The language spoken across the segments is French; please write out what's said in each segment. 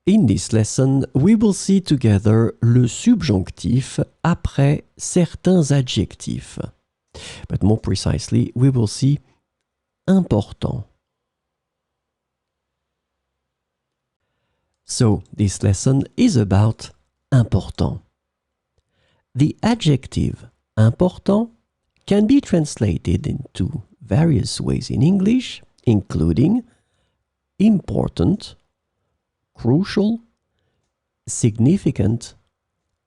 In this lesson, we will see together le subjonctif après certains adjectifs. But more precisely, we will see important. So, this lesson is about important. The adjective important can be translated into various ways in English, including important, crucial, significant,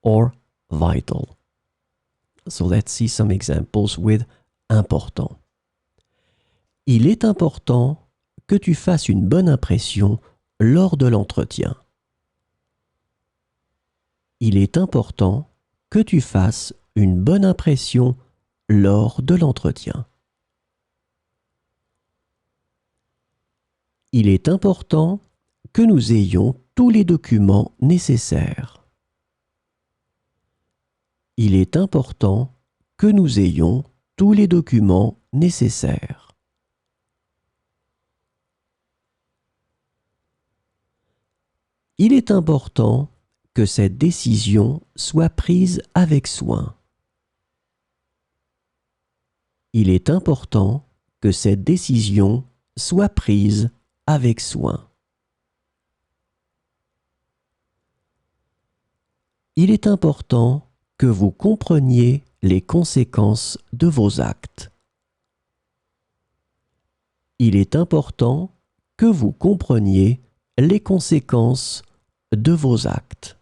or vital. So let's see some examples with important. Il est important que tu fasses une bonne impression lors de l'entretien. Il est important que tu fasses une bonne impression lors de l'entretien. Il est important que nous ayons tous les documents nécessaires. Il est important que nous ayons tous les documents nécessaires. Il est important que cette décision soit prise avec soin. Il est important que cette décision soit prise avec soin. Il est important que vous compreniez les conséquences de vos actes. Il est important que vous compreniez les conséquences de vos actes.